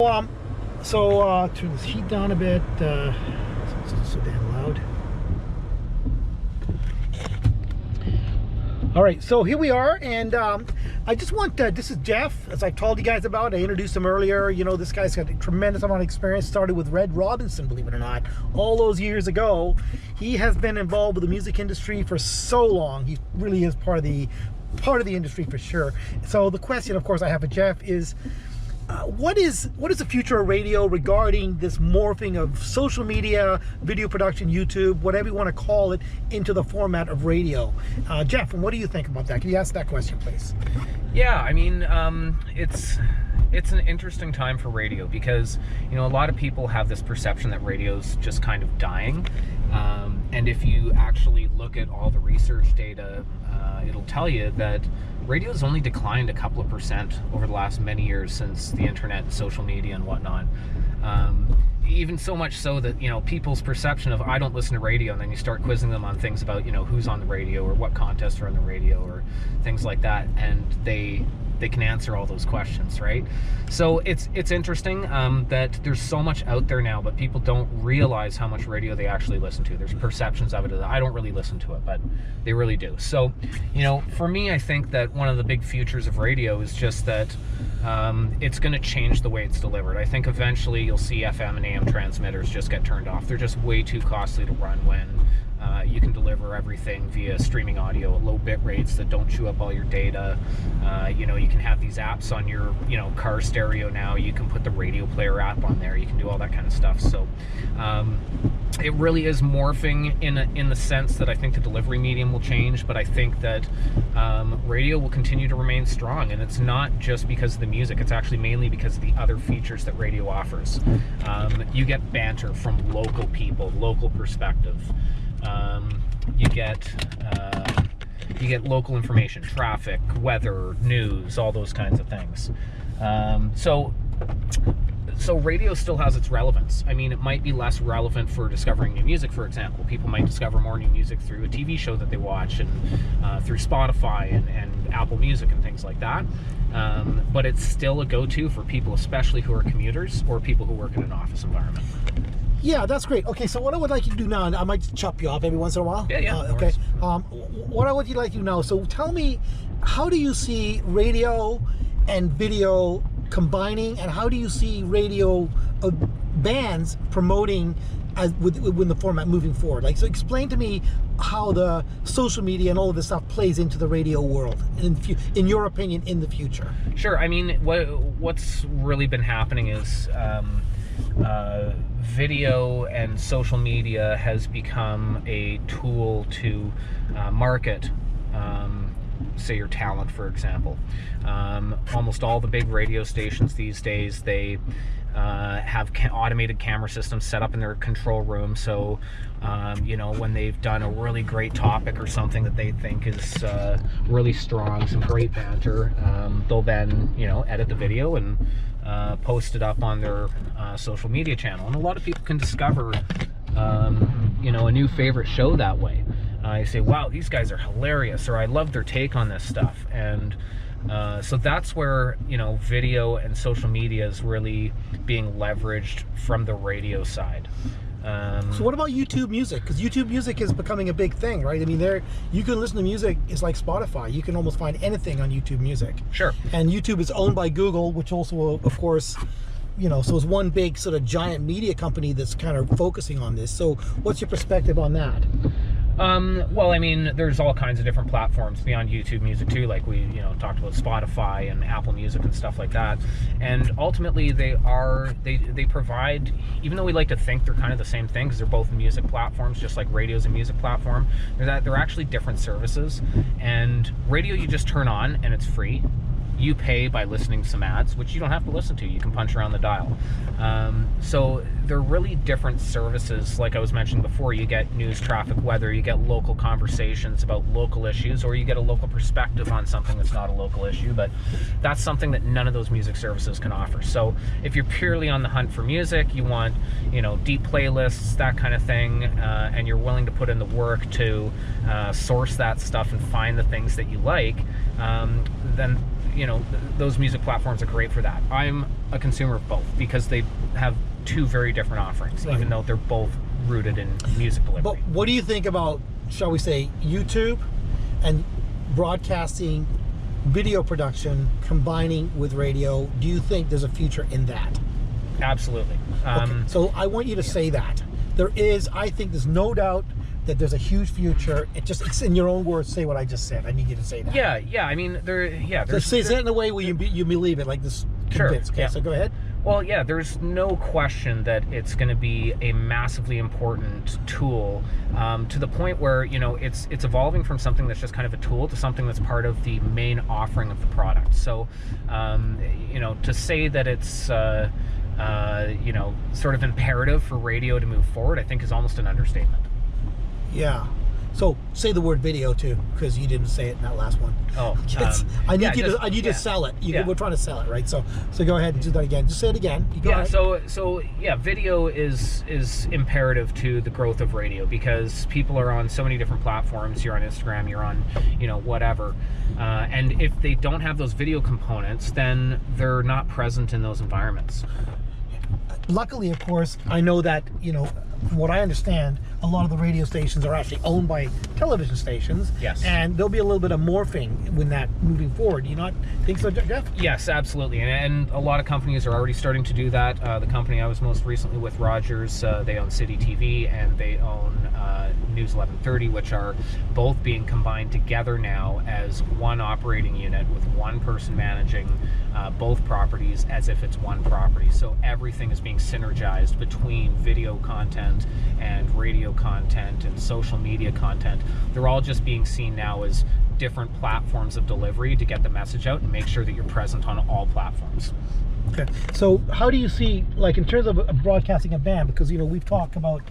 Turn this heat down a bit. It's so damn loud. All right, so here we are, and I just want this is Jeff, as I told you guys about. I introduced him earlier. You know, this guy's got a tremendous amount of experience. Started with Red Robinson, believe it or not, all those years ago. He has been involved with the music industry for so long. He really is part of the industry for sure. So the question, of course, I have for Jeff is, what is the future of radio regarding this morphing of social media, video production, YouTube, whatever you want to call it, into the format of radio? Jeff, what do you think about that? Can you ask that question, please? Yeah, I mean, it's an interesting time for radio because, you know, a lot of people have this perception that radio's just kind of dying. And if you actually look at all the research data, it'll tell you that radio's only declined a couple of % over the last many years since the internet and social media and whatnot. Even so much so that, you know, people's perception of, I don't listen to radio, and then you start quizzing them on things about, you know, who's on the radio or what contests are on the radio or things like that, and they can answer all those questions, right? So it's interesting that there's so much out there now, but people don't realize how much radio they actually listen to. There's perceptions of it that I don't really listen to it, but they really do. So, you know, for me, I think that one of the big futures of radio is just that it's going to change the way it's delivered. I think eventually you'll see FM and AM transmitters just get turned off. They're just way too costly to run when you can deliver everything via streaming audio at low bit rates that don't chew up all your data. You know, you can have these apps on your, you know, car stereo now. You can put the radio player app on there. You can do all that kind of stuff. So it really is morphing in the sense that I think the delivery medium will change, but I think that radio will continue to remain strong. And it's not just because of the music. It's actually mainly because of the other features that radio offers. You get banter from local people, local perspective. You get local information, traffic, weather, news, all those kinds of things. So radio still has its relevance. I mean, it might be less relevant for discovering new music, for example. People might discover more new music through a TV show that they watch and through Spotify and Apple Music and things like that. But it's still a go-to for people, especially who are commuters or people who work in an office environment. Yeah, that's great. Okay, so what I would like you to do now, and I might chop you off every once in a while. Yeah. Okay. What I would like you to know, so tell me, how do you see radio and video combining, and how do you see radio bands promoting with the format moving forward? Like, so explain to me how the social media and all of this stuff plays into the radio world, in your opinion, in the future. Sure. I mean, what's really been happening is video and social media has become a tool to market, say, your talent, for example. Almost all the big radio stations these days, they have automated camera systems set up in their control room. So, you know, when they've done a really great topic or something that they think is really strong, some great banter, they'll then, you know, edit the video and post it up on their social media channel. And a lot of people can discover, you know, a new favorite show that way. You say, wow, these guys are hilarious, or I love their take on this stuff. And so that's where, you know, video and social media is really being leveraged from the radio side. So what about YouTube Music? Because YouTube Music is becoming a big thing, right? I mean, you can listen to music. It's like Spotify. You can almost find anything on YouTube Music. Sure. And YouTube is owned by Google, which also, of course, you know, so it's one big sort of giant media company that's kind of focusing on this. So what's your perspective on that? Well, I mean, there's all kinds of different platforms beyond YouTube Music too, like we, you know, talked about Spotify and Apple Music and stuff like that. And ultimately they provide, even though we like to think they're kind of the same thing because they're both music platforms, just like radio's a music platform, they're actually different services. And radio you just turn on and it's free. You pay by listening to some ads, which you don't have to listen to. You can punch around the dial. So they're really different services. Like I was mentioning before, you get news, traffic, weather, you get local conversations about local issues, or you get a local perspective on something that's not a local issue, but that's something that none of those music services can offer. So if you're purely on the hunt for music, you want, you know, deep playlists, that kind of thing, and you're willing to put in the work to source that stuff and find the things that you like, then, you know, those music platforms are great for that. I'm a consumer of both, because they have two very different offerings, Right. even though they're both rooted in music delivery. But what do you think about, shall we say, YouTube and broadcasting, video production combining with radio? Do you think there's a future in that? Absolutely. Okay, so I want you to say that. I think there's no doubt that there's a huge future. It's in your own words, say what I just said. I need you to say that. Yeah. I mean, Say it in a way where you believe it, like this. Sure. Convinced. Okay, Yeah. so go ahead. Well, yeah, there's no question that it's going to be a massively important tool, to the point where, you know, it's evolving from something that's just kind of a tool to something that's part of the main offering of the product. So, you know, to say that it's you know, sort of imperative for radio to move forward, I think is almost an understatement. Yeah. So say the word video too, because you didn't say it in that last one. Oh, I need you to sell it. We're trying to sell it, right? So go ahead and do that again. Just say it again. So yeah, video is imperative to the growth of radio, because people are on so many different platforms. You're on Instagram, you're on, you know, whatever, and if they don't have those video components, then they're not present in those environments. Luckily, of course, I know that, you know, from what I understand, a lot of the radio stations are actually owned by television stations. Yes. And there'll be a little bit of morphing when that moving forward. Do you not think so, Jeff? Yes, absolutely. And a lot of companies are already starting to do that. The company I was most recently with, Rogers, they own City TV and they own News 1130, which are both being combined together now as one operating unit with one person managing both properties as if it's one property. So everything is being synergized between video content and radio content and social media content. They're all just being seen now as different platforms of delivery to get the message out and make sure that you're present on all platforms. Okay. So how do you see, like, in terms of broadcasting a band, because, you know, we've talked about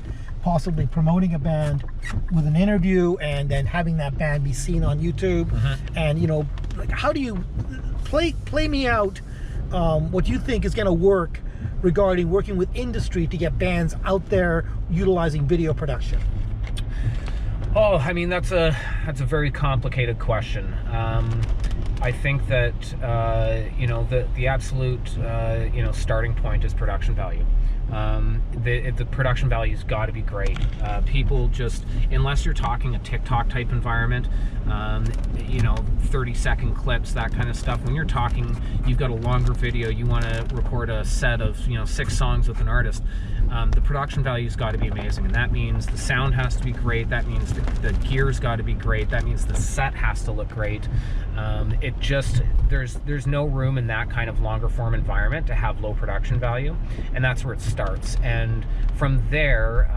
possibly promoting a band with an interview and then having that band be seen on YouTube, and, you know, like, how do you play me out what you think is going to work regarding working with industry to get bands out there utilizing video production? Oh, I mean, that's a very complicated question. I think that you know, the absolute you know, starting point is production value. The production value's got to be great. People just, unless you're talking a TikTok type environment, you know, 30-second clips, that kind of stuff. When you're talking, you've got a longer video, you want to record a set of, you know, 6 songs with an artist, the production value's got to be amazing, and that means the sound has to be great, that means the gear's got to be great, that means the set has to look great. It just, there's no room in that kind of longer form environment to have low production value, and that's where it starts. And from there,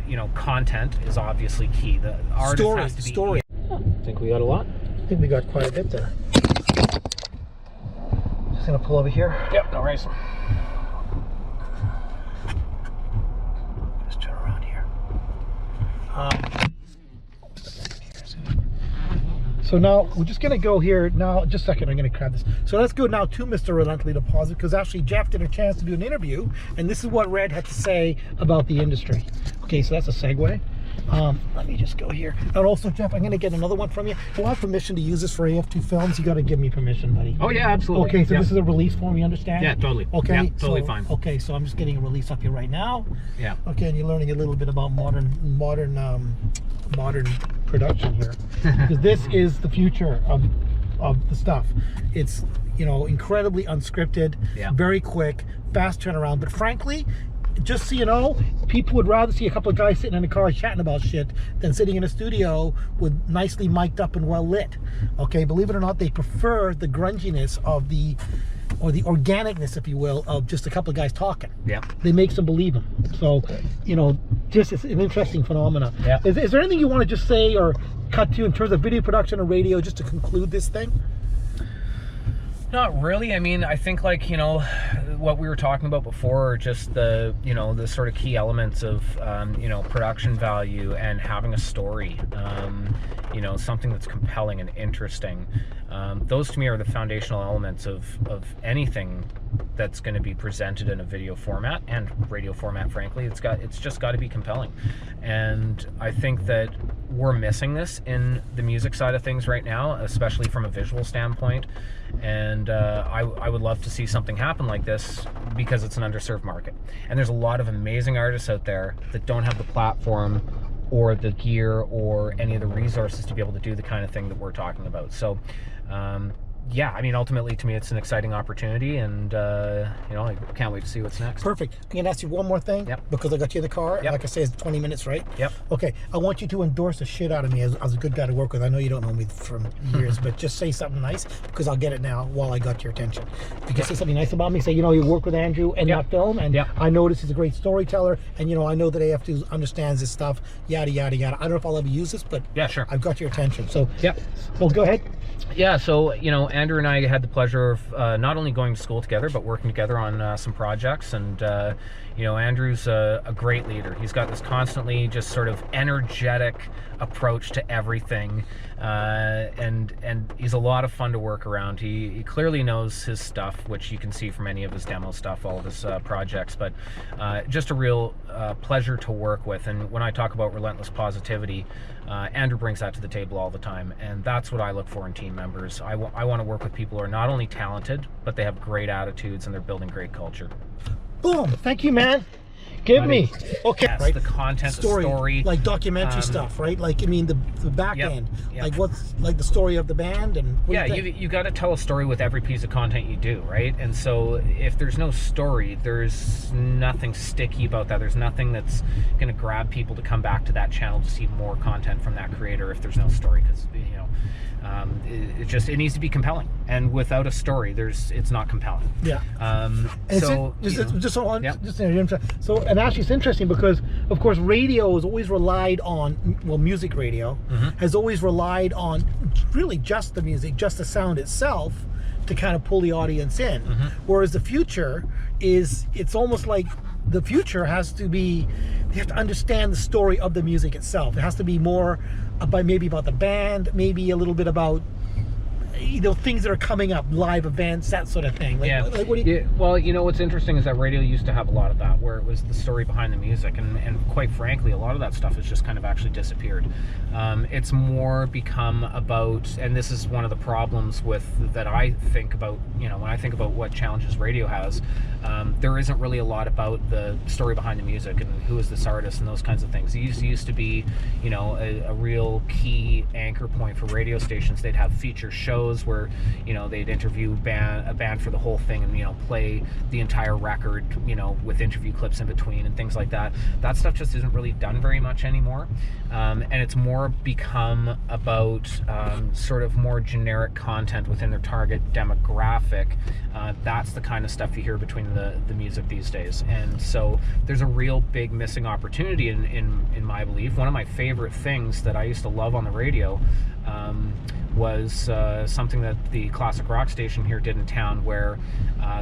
you know, content is obviously key. The artist has to be story. I think we got a lot. I think we got quite a bit there. Just gonna pull over here. Yep, no worries. Just turn around here. So now we're just gonna go here now. Just a second, I'm gonna grab this. So let's go now to Mr. Relentlessly Deposit, because actually Jeff did a chance to do an interview, and this is what Red had to say about the industry. Okay, so that's a segue. Let me just go here. And also, Jeff, I'm gonna get another one from you. If I want permission to use this for AF2 films, you gotta give me permission, buddy. Oh yeah, absolutely. Okay, so yeah. this is a release form, you understand? Yeah, totally. Okay, yeah, totally so, fine. Okay, so I'm just getting a release up here right now. Yeah. Okay, and you're learning a little bit about modern production here, because this is the future of the stuff. It's, you know, incredibly unscripted, very quick, fast turnaround. But frankly, just so you know, people would rather see a couple of guys sitting in a car chatting about shit than sitting in a studio with nicely mic'd up and well lit. Okay, believe it or not, they prefer the grunginess of the, or the organicness, if you will, of just a couple of guys talking. Yeah. They make them believe them. So, you know, just it's an interesting phenomenon. Yeah. Is there anything you want to just say or cut to in terms of video production or radio, just to conclude this thing? Not really. I mean, I think, like, you know, what we were talking about before, just the, you know, the sort of key elements of, you know, production value and having a story, you know, something that's compelling and interesting. Those to me are the foundational elements of anything that's going to be presented in a video format and radio format. Frankly, it's just got to be compelling. And I think that we're missing this in the music side of things right now, especially from a visual standpoint. And I would love to see something happen like this because it's an underserved market. And there's a lot of amazing artists out there that don't have the platform or the gear or any of the resources to be able to do the kind of thing that we're talking about. So yeah, I mean, ultimately to me it's an exciting opportunity, and you know, I can't wait to see what's next. Perfect. I'm gonna ask you one more thing. Yep. Because I got you in the car. Yep. Like I say, it's 20 minutes, right? Yep. Okay. I want you to endorse the shit out of me as a good guy to work with. I know you don't know me from years, but just say something nice, because I'll get it now while I got your attention. If you can say something nice about me, say, you know, you work with Andrew in that film, and I notice he's a great storyteller, and you know, I know that AF2 understands this stuff, yada yada yada. I don't know if I'll ever use this, but yeah, sure, I've got your attention. So well, go ahead. Yeah, so, you know, Andrew and I had the pleasure of not only going to school together, but working together on some projects. And, you know, Andrew's a great leader. He's got this constantly just sort of energetic approach to everything. And he's a lot of fun to work around. He clearly knows his stuff, which you can see from any of his demo stuff, all of his projects. But just a real pleasure to work with. And when I talk about relentless positivity, Andrew brings that to the table all the time, and that's what I look for in team members. I want to work with people who are not only talented, but they have great attitudes and they're building great culture. Boom! Thank you, man. Give me. Okay. Yes, right. The content, the story. Like documentary stuff, right? Like, I mean, the back end. Like, what's like the story of the band and you got to tell a story with every piece of content you do, right? And so if there's no story, there's nothing sticky about that. There's nothing that's going to grab people to come back to that channel to see more content from that creator if there's no story, because, you know, it needs to be compelling, and without a story, it's not compelling. So and actually it's interesting because of course radio has always relied on, well, music radio has always relied on really just the music, just the sound itself, to kind of pull the audience in. Whereas the future is, it's almost like the future has to be, you have to understand the story of the music itself. It has to be more about, maybe about the band, maybe a little bit about, you know, things that are coming up, live events, that sort of thing. Like, like what do you... Well, you know, what's interesting is that radio used to have a lot of that, where it was the story behind the music, and quite frankly, a lot of that stuff has just kind of actually disappeared. It's more become about, and this is one of the problems with that I think about, you know, when I think about what challenges radio has, there isn't really a lot about the story behind the music and who is this artist and those kinds of things. These used to be, you know, a real key anchor point for radio stations. They'd have feature shows where, you know, they'd interview a band for the whole thing and, you know, play the entire record, you know, with interview clips in between and things like that. That stuff just isn't really done very much anymore. And it's more become about sort of more generic content within their target demographic. That's the kind of stuff you hear between the music these days. And so there's a real big missing opportunity in my belief. One of my favorite things that I used to love on the radio was something that the classic rock station here did in town, where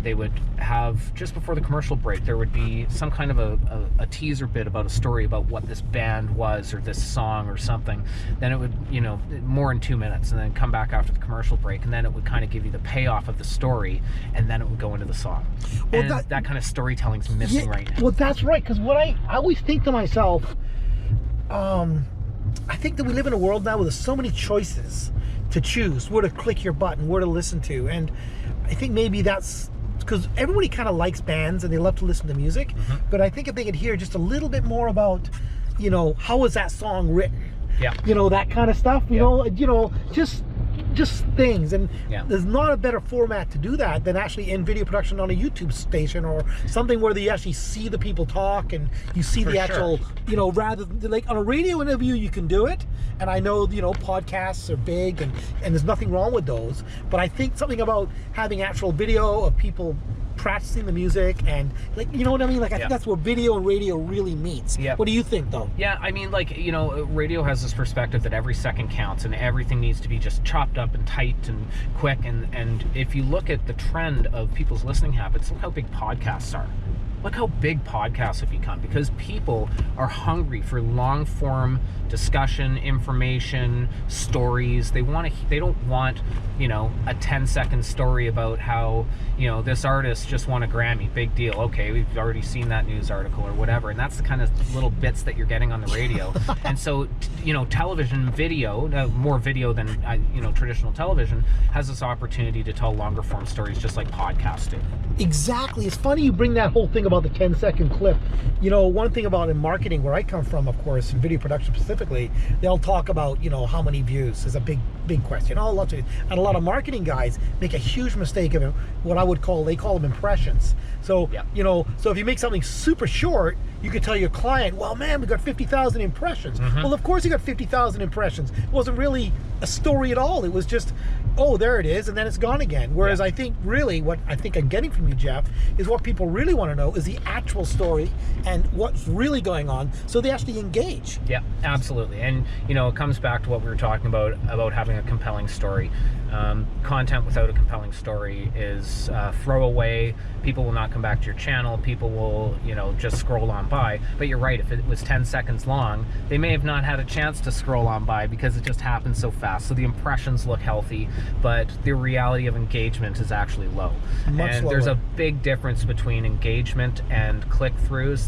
they would have, just before the commercial break, there would be some kind of a teaser bit about a story about what this band was or this song or something. Then it would, you know, more in 2 minutes, and then come back after the commercial break, and then it would kind of give you the payoff of the story, and then it would go into the song. Well, and that kind of storytelling's missing right now. Well, that's right, because what I always think to myself, I think that we live in a world now where there's so many choices to choose, where to click your button, where to listen to, and I think maybe that's because everybody kind of likes bands and they love to listen to music, but I think if they could hear just a little bit more about, you know, how was that song written, you know, that kind of stuff, you know, just things, and there's not a better format to do that than actually in video production on a YouTube station or something where you actually see the people talk and you see the actual, you know, rather than, like on a radio interview you can do it, and I know, you know, podcasts are big and there's nothing wrong with those, but I think something about having actual video of people practicing the music, and like, you know what I mean, like I think that's where video and radio really meets. What do you think though? I mean, like, you know, radio has this perspective that every second counts and everything needs to be just chopped up and tight and quick, and if you look at the trend of people's listening habits, look how big podcasts are. look how big podcasts have become, because people are hungry for long form discussion, information, stories. They don't want, you know, a 10-second story about how, you know, this artist just won a Grammy. Big deal. Okay, we've already seen that news article or whatever. And that's the kind of little bits that you're getting on the radio. And so, you know, television, video, more video than, you know, traditional television, has this opportunity to tell longer form stories just like podcasts do. Exactly. It's funny you bring that whole thing about the 10-second clip. You know, one thing about in marketing, where I come from, of course, in video production specifically, they'll talk about, you know, how many views is a big question. Oh, lots of, and a lot of marketing guys make a huge mistake of what I would call, they call them impressions. So, you know, so if you make something super short, you could tell your client, well, man, we got 50,000 impressions. Well, of course you got 50,000 impressions. It wasn't really a story at all. It was just, oh, there it is, and then it's gone again. Whereas I think really what I think I'm getting from you, Jeff, is what people really want to know is the actual story and what's really going on, so they actually engage. Yeah, absolutely. And, you know, it comes back to what we were talking about having a compelling story. Content without a compelling story is throwaway. People will not come back to your channel. People will, you know, just scroll on by. But you're right, if it was 10 seconds long, they may have not had a chance to scroll on by because it just happened so fast. So the impressions look healthy, but the reality of engagement is actually low. Much lower. There's a big difference between engagement and click-throughs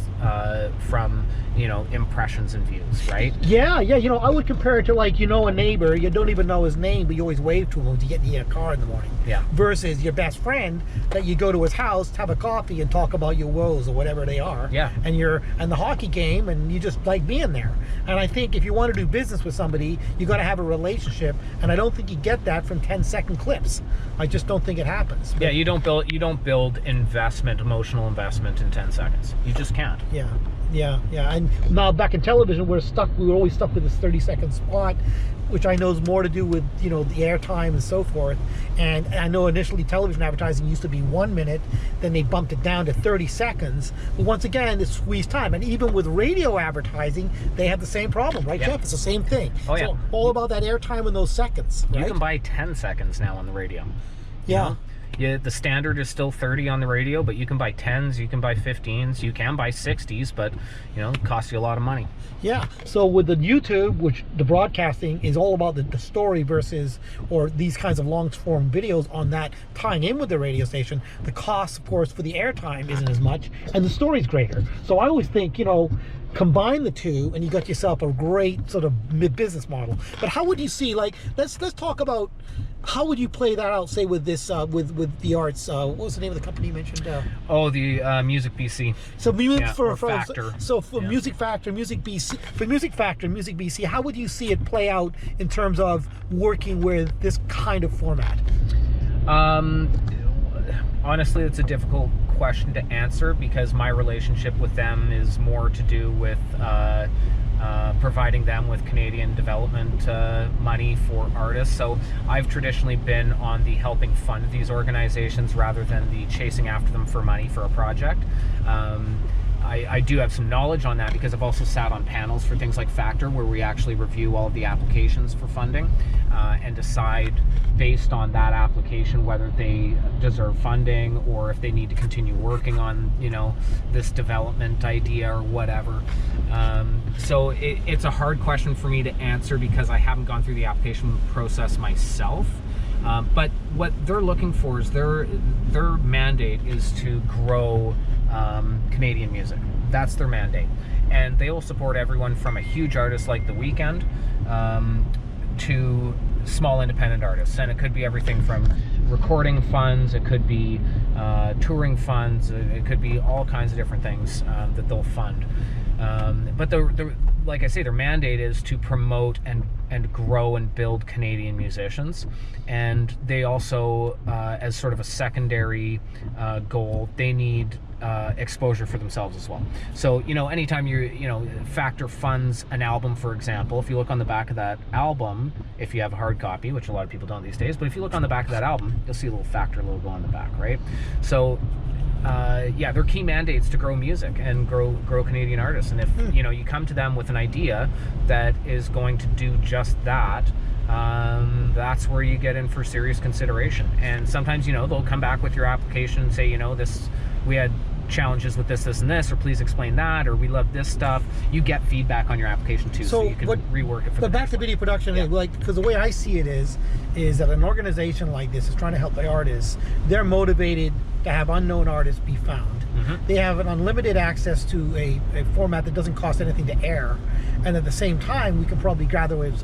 from, you know, impressions and views, right? Yeah, you know, I would compare it to, like, you know, a neighbor, you don't even know his name, but you always wave to him when you get in your car in the morning. Yeah. Versus your best friend that you go to his house, have a coffee and talk about your woes or whatever they are. Yeah. And the hockey game, and you just like being there. And I think if you want to do business with somebody, you got to have a relationship, and I don't think you get that from 10-second clips. I just don't think it happens. Yeah, you don't build investment, emotional investment in 10 seconds. You just can't. Yeah. And now back in television, we were always stuck with this 30-second spot, which I know is more to do with, you know, the airtime and so forth. And I know initially television advertising used to be 1 minute, then they bumped it down to 30 seconds. But once again, it's squeezed time. And even with radio advertising, they have the same problem, right, Jeff? It's the same thing. Oh, yeah. So all about that airtime in those seconds, right? You can buy 10 seconds now on the radio. Yeah. You know? Yeah, the standard is still 30 on the radio, but you can buy 10s, you can buy 15s, you can buy 60s, but, you know, it costs you a lot of money. Yeah, so with the YouTube, which the broadcasting is all about the story versus, or these kinds of long form videos on that tying in with the radio station, the cost, of course, for the airtime isn't as much, and the story's greater. So I always think, you know, combine the two and you got yourself a great sort of business model. But how would you see, like, let's talk about, how would you play that out, say, with this with the arts, what was the name of the company you mentioned? The Music BC. So music Factor. So for Music Factor, Music BC, how would you see it play out in terms of working with this kind of format? Honestly, it's a difficult question to answer because my relationship with them is more to do with providing them with Canadian development money for artists. So I've traditionally been on the helping fund these organizations rather than the chasing after them for money for a project. I do have some knowledge on that because I've also sat on panels for things like Factor, where we actually review all of the applications for funding and decide based on that application whether they deserve funding or if they need to continue working on, you know, this development idea or whatever. So it's a hard question for me to answer because I haven't gone through the application process myself. But what they're looking for is their mandate is to grow Canadian music. That's their mandate, and they will support everyone from a huge artist like The Weeknd to small independent artists, and it could be everything from recording funds, it could be touring funds, it could be all kinds of different things that they'll fund. But like I say, their mandate is to promote and grow and build Canadian musicians, and they also, as sort of a secondary goal, they need exposure for themselves as well. So, you know, anytime Factor funds an album, for example, if you look on the back of that album, if you have a hard copy, which a lot of people don't these days, but if you look on the back of that album, you'll see a little Factor logo on the back, right? So yeah, their key mandate's to grow music and grow Canadian artists. And if you know, you come to them with an idea that is going to do just that, that's where you get in for serious consideration. And sometimes, you know, they'll come back with your application and say, you know, we had challenges with this, and this, or please explain that, or we love this stuff. You get feedback on your application too, so you can rework it for but back to video production, like, because the way I see it is that an organization like this is trying to help the artists. They're motivated to have unknown artists be found. They have an unlimited access to a format that doesn't cost anything to air, and at the same time we can probably gather with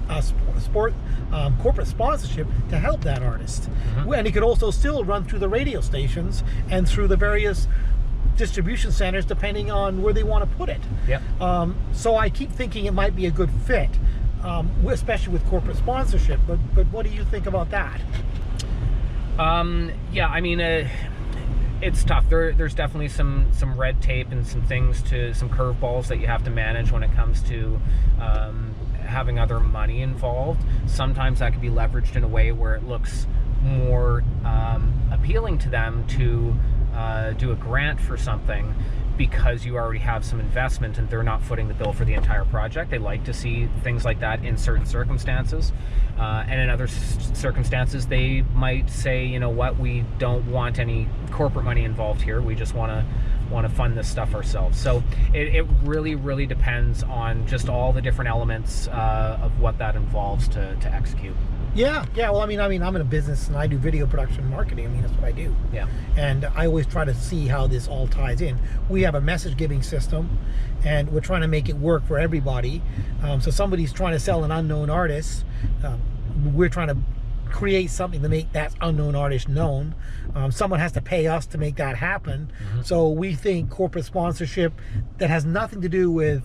corporate sponsorship to help that artist. And it could also still run through the radio stations and through the various distribution centers depending on where they want to put it. So I keep thinking it might be a good fit, especially with corporate sponsorship, but what do you think about that? Yeah, I mean, it's tough. There's definitely some red tape and some curveballs that you have to manage when it comes to having other money involved. Sometimes that can be leveraged in a way where it looks more appealing to them to do a grant for something, because you already have some investment and they're not footing the bill for the entire project. They like to see things like that in certain circumstances. And in other circumstances, they might say, you know what, we don't want any corporate money involved here. We just want to fund this stuff ourselves. So it really, really depends on just all the different elements of what that involves to execute. Yeah. Well, I mean, I'm in a business and I do video production and marketing. I mean, that's what I do. Yeah. And I always try to see how this all ties in. We have a message giving system, and we're trying to make it work for everybody. So somebody's trying to sell an unknown artist. We're trying to create something to make that unknown artist known. Someone has to pay us to make that happen. So we think corporate sponsorship that has nothing to do with,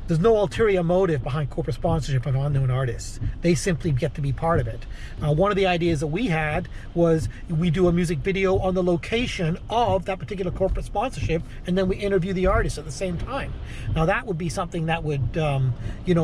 there's no ulterior motive behind corporate sponsorship of unknown artists. They simply get to be part of it. One of the ideas that we had was we do a music video on the location of that particular corporate sponsorship, and then we interview the artist at the same time. Now that would be something that would,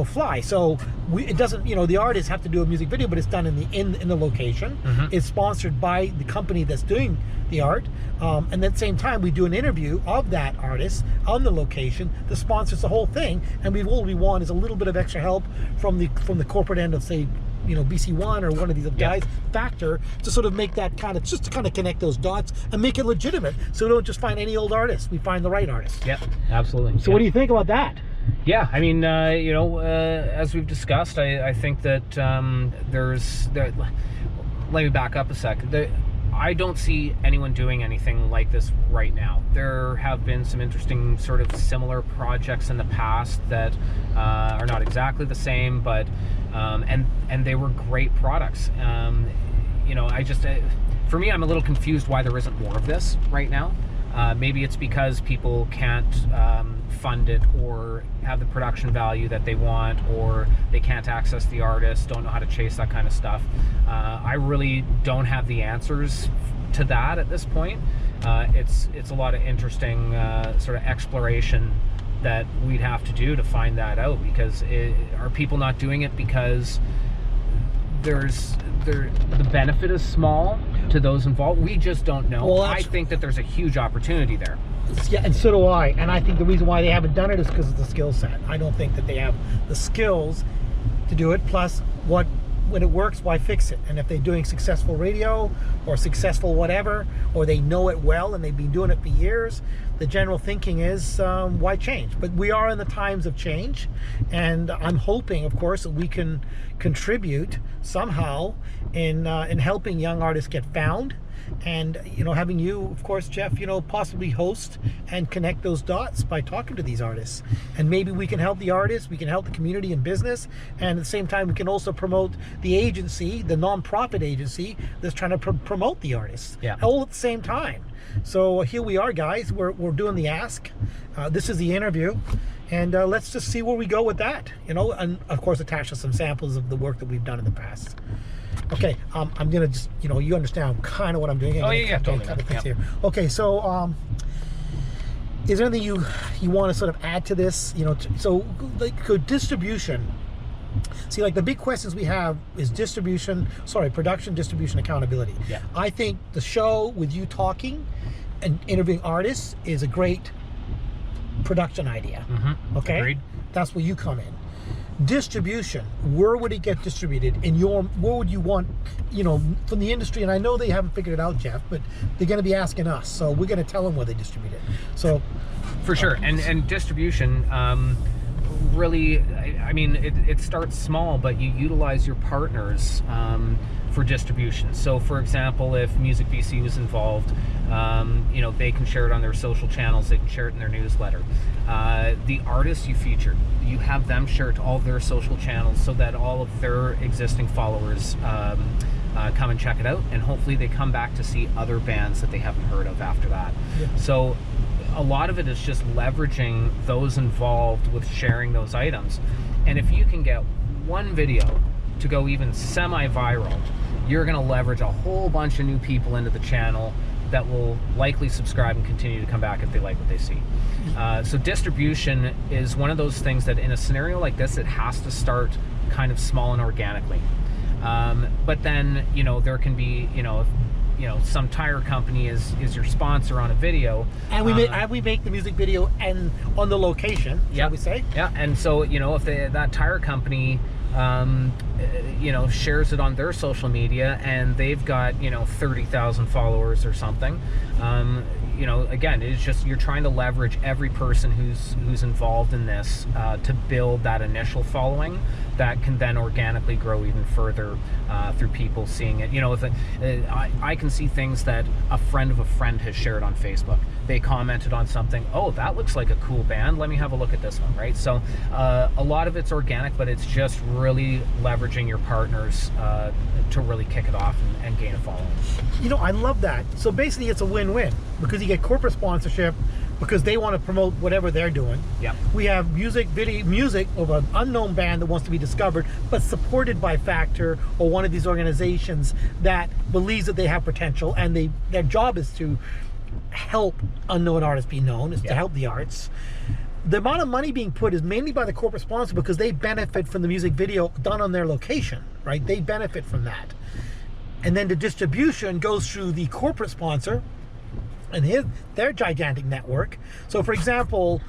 fly. So it doesn't, the artists have to do a music video, but it's done in the location. It's sponsored by the company that's doing the art, and at the same time we do an interview of that artist on the location that sponsors the whole thing. And all we want is a little bit of extra help from the corporate end of, say, BC1 or one of these guys, Factor, to sort of make that just to connect those dots and make it legitimate. So we don't just find any old artist, we find the right artist. Yeah, absolutely. So what do you think about that? Yeah, I mean, as we've discussed, I think that let me back up a sec. I don't see anyone doing anything like this right now. There have been some interesting sort of similar projects in the past that are not exactly the same, but and they were great products. For me, I'm a little confused why there isn't more of this right now. Maybe it's because people can't fund it or have the production value that they want, or they can't access the artist, don't know how to chase that kind of stuff. I really don't have the answers to that at this point. It's a lot of interesting sort of exploration that we'd have to do to find that out, because are people not doing it because the benefit is small to those involved? We just don't know. Well, I think that there's a huge opportunity there. Yeah, and so do I. And I think the reason why they haven't done it is because of the skill set. I don't think that they have the skills to do it. Plus, when it works, why fix it? And if they're doing successful radio or successful whatever, or they know it well and they've been doing it for years, the general thinking is, why change? But we are in the times of change, and I'm hoping, of course, that we can contribute somehow in helping young artists get found, and having you, of course, Jeff, possibly host and connect those dots by talking to these artists. And maybe we can help the artists, we can help the community and business, and at the same time we can also promote the agency, the non-profit agency that's trying to promote the artists, all at the same time. So here we are, guys. We're doing the ask. This is the interview, and let's just see where we go with that. And of course attach some samples of the work that we've done in the past. Okay, I'm gonna just, you understand kind of what I'm doing. Oh yeah, totally. Here. Okay, so is there anything you want to sort of add to this? So like distribution. See, like the big questions we have is production, distribution, accountability. Yeah. I think the show with you talking and interviewing artists is a great production idea. Okay? Agreed. That's where you come in. Distribution, where would it get distributed? Where would you want, from the industry? And I know they haven't figured it out, Jeff, but they're going to be asking us, so we're going to tell them where they distribute it. So, for sure, and distribution. Really, I mean, it starts small, but you utilize your partners for distribution. So, for example, if Music BC was involved, they can share it on their social channels. They can share it in their newsletter. The artists you featured, you have them share it to all their social channels so that all of their existing followers come and check it out, and hopefully they come back to see other bands that they haven't heard of after that. Yeah. So a lot of it is just leveraging those involved with sharing those items. And if you can get one video to go even semi-viral, you're going to leverage a whole bunch of new people into the channel that will likely subscribe and continue to come back if they like what they see. So distribution is one of those things that in a scenario like this, it has to start kind of small and organically. But then, there can be, some tire company is your sponsor on a video, and we make the music video and on the location, shall we say? Yeah, and so if that tire company shares it on their social media and they've got 30,000 followers or something, again, it's just you're trying to leverage every person who's involved in this to build that initial following that can then organically grow even further through people seeing it. I can see things that a friend of a friend has shared on Facebook. They commented on something, oh, that looks like a cool band, let me have a look at this one, right? So a lot of it's organic, but it's just really leveraging your partners to really kick it off and gain a following. I love that. So basically it's a win-win, because you get corporate sponsorship because they want to promote whatever they're doing. Yeah. We have music of an unknown band that wants to be discovered, but supported by Factor or one of these organizations that believes that they have potential, and their job is to help unknown artists be known, is to help the arts. The amount of money being put is mainly by the corporate sponsor because they benefit from the music video done on their location, right? They benefit from that. And then the distribution goes through the corporate sponsor and their gigantic network. So for example,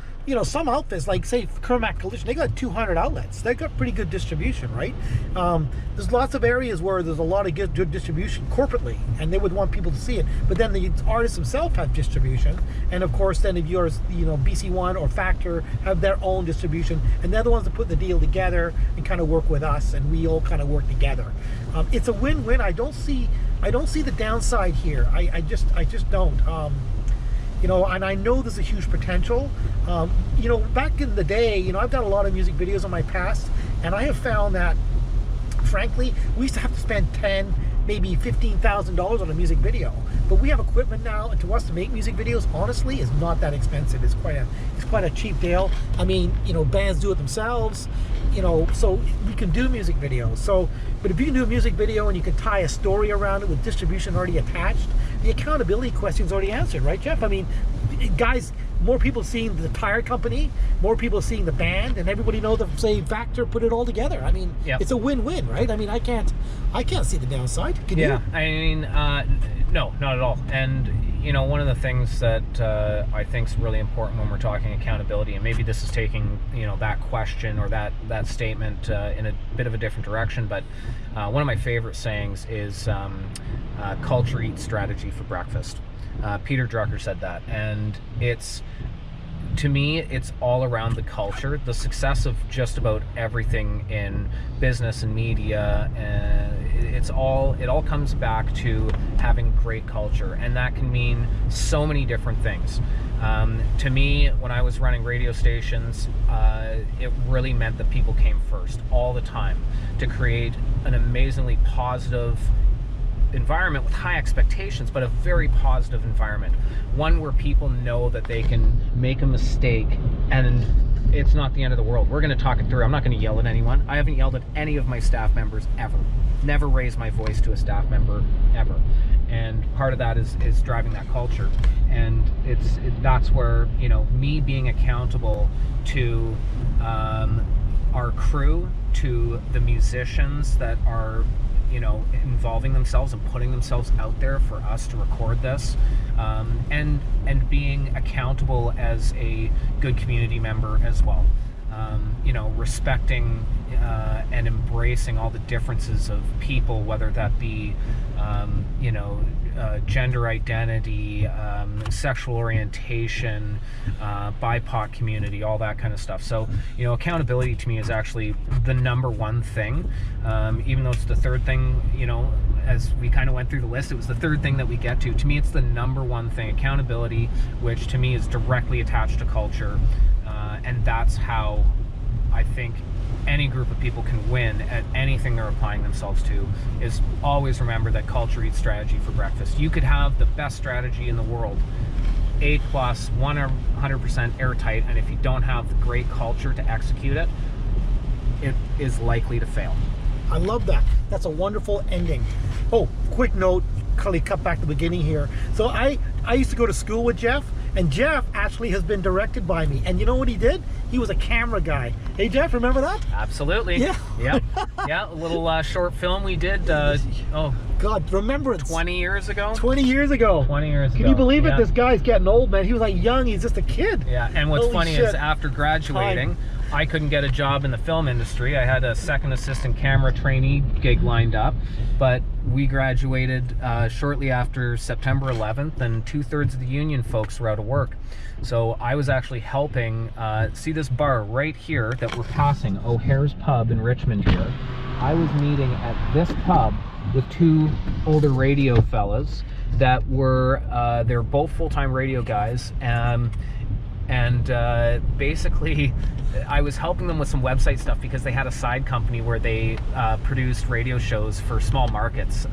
some outfits like say Kermac Collision, they got 200 outlets. They've got pretty good distribution, right? There's lots of areas where there's a lot of good distribution corporately, and they would want people to see it. But then the artists themselves have distribution, and of course then if yours, BC One or Factor have their own distribution, and they're the ones that put the deal together and kind of work with us, and we all kind of work together. It's a win-win. I don't see the downside here. I just don't. And I know there's a huge potential. Back in the day, I've done a lot of music videos in my past, and I have found that, frankly, we used to have to spend $10,000, maybe $15,000 on a music video. But we have equipment now, and to us to make music videos, honestly, is not that expensive. It's quite a cheap deal. I mean, bands do it themselves, so we can do music videos. So, but if you can do a music video and you can tie a story around it with distribution already attached, the accountability question's already answered, right, Jeff? I mean, guys, more people seeing the tire company, more people seeing the band, and everybody know that, say, Factor put it all together. I mean, It's a win-win, right? I mean, I can't see the downside. Can you? I mean, no, not at all. And one of the things that I think is really important when we're talking accountability, and maybe this is taking that question or that statement in a bit of a different direction, but one of my favorite sayings is culture eats strategy for breakfast. Peter Drucker said that, and to me, it's all around the culture. The success of just about everything in business and media, it all comes back to having great culture, and that can mean so many different things. To me, when I was running radio stations, it really meant that people came first all the time to create an amazingly positive environment with high expectations, but a very positive environment, one where people know that they can make a mistake and it's not the end of the world. We're going to talk it through. I'm not going to yell at anyone. I haven't yelled at any of my staff members ever. Never raised my voice to a staff member ever. And part of that is driving that culture, and that's where me being accountable to our crew, to the musicians that are involving themselves and putting themselves out there for us to record this, and being accountable as a good community member as well. you know, respecting and embracing all the differences of people, whether that be, you know, gender identity, sexual orientation, BIPOC community, all that kind of stuff. So, you know, accountability to me is actually the number one thing, even though it's the third thing, you know, as we kind of went through the list, it was the third thing that we get to. To me, it's the number one thing, accountability, which to me is directly attached to culture. And that's how I think any group of people can win at anything they're applying themselves to, is always remember that culture eats strategy for breakfast. You could have the best strategy in the world, A+, 100% airtight, and if you don't have the great culture to execute it, it is likely to fail. I love that. That's a wonderful ending. Oh, quick note, Cully, cut back to the beginning here. So I used to go to school with Jeff, and Jeff actually has been directed by me. And you know what he did? He was a camera guy. Hey, Jeff, remember that? Absolutely. Yeah. Yeah. Yeah. A little short film we did. Oh, God, remembrance. 20 years ago. 20 years ago. 20 years ago. Can you believe it? Yeah. This guy's getting old, man. He was like young. He's just a kid. Yeah. And what's Holy funny shit. is after graduating, I couldn't get a job in the film industry. I had a second assistant camera trainee gig lined up, but we graduated shortly after September 11th, and 2/3 of the union folks were out of work. So I was actually helping, see this bar right here that we're passing, O'Hare's Pub in Richmond here. I was meeting at this pub with two older radio fellas that were, they're both full-time radio guys, and basically I was helping them with some website stuff because they had a side company where they produced radio shows for small markets,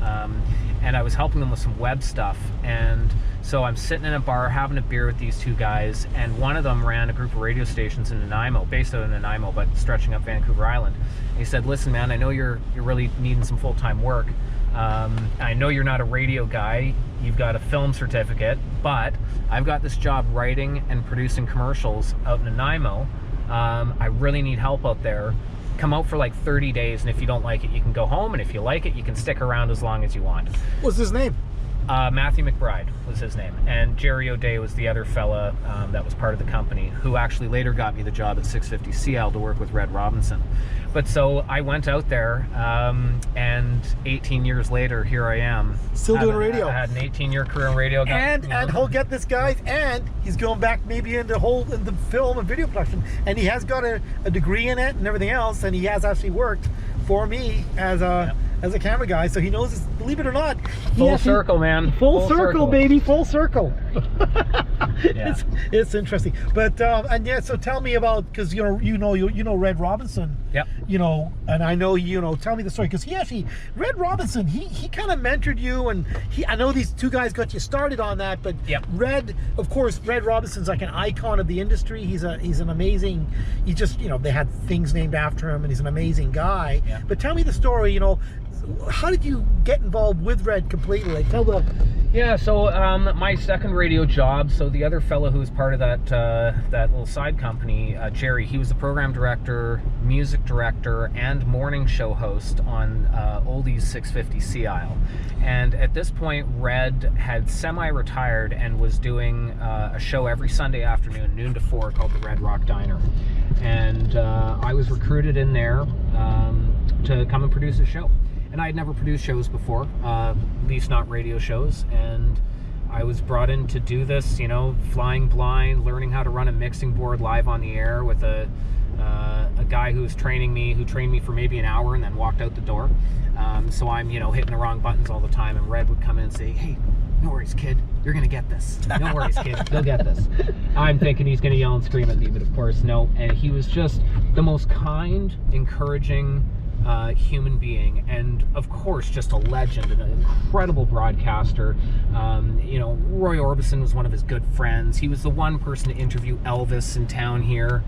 and I was helping them with some web stuff. And so I'm sitting in a bar having a beer with these two guys, and one of them ran a group of radio stations in Nanaimo, based out of Nanaimo but stretching up Vancouver Island. And he said, listen man, I know you're really needing some full-time work. I know you're not a radio guy, you've got a film certificate, but I've got this job writing and producing commercials out in Nanaimo. I really need help out there. Come out for like 30 days, and if you don't like it, you can go home, and if you like it, you can stick around as long as you want. What's his name? Matthew McBride was his name, and Jerry O'Day was the other fella that was part of the company, who actually later got me the job at 650 CL to work with Red Robinson. But so I went out there, and 18 years later, here I am. Still doing radio. I had an 18-year career in radio. And he'll get this guy, and he's going back maybe into the film and video production, and he has got a degree in it and everything else, and he has actually worked for me as a camera guy, so he knows this, believe it or not. Full circle, man. Full circle, baby, full circle. Yeah. It's interesting, but and yeah. So tell me about, because you know Red Robinson. Yep. You know, and I know tell me the story, because Red Robinson, he kind of mentored you, and I know these two guys got you started on that, but yep. Red Robinson's like an icon of the industry. He's an amazing. He just they had things named after him, and he's an amazing guy. Yeah. But tell me the story. How did you get involved with Red completely? Like, tell the... Yeah, so my second radio job, so the other fellow who was part of that little side company, Jerry, he was the program director, music director, and morning show host on Oldies 650 Sea Isle. And at this point, Red had semi-retired and was doing a show every Sunday afternoon, noon to 4, called the Red Rock Diner. And I was recruited in there to come and produce a show. And I had never produced shows before, at least not radio shows, and I was brought in to do this, flying blind, learning how to run a mixing board live on the air with a guy who trained me for maybe an hour and then walked out the door. So I'm, hitting the wrong buttons all the time, and Red would come in and say, hey, no worries, kid, you're gonna get this. No worries, kid, you'll get this. I'm thinking he's gonna yell and scream at me, but of course, no. And he was just the most kind, encouraging, human being, and of course just a legend and an incredible broadcaster. Roy Orbison was one of his good friends. He was the one person to interview Elvis in town here.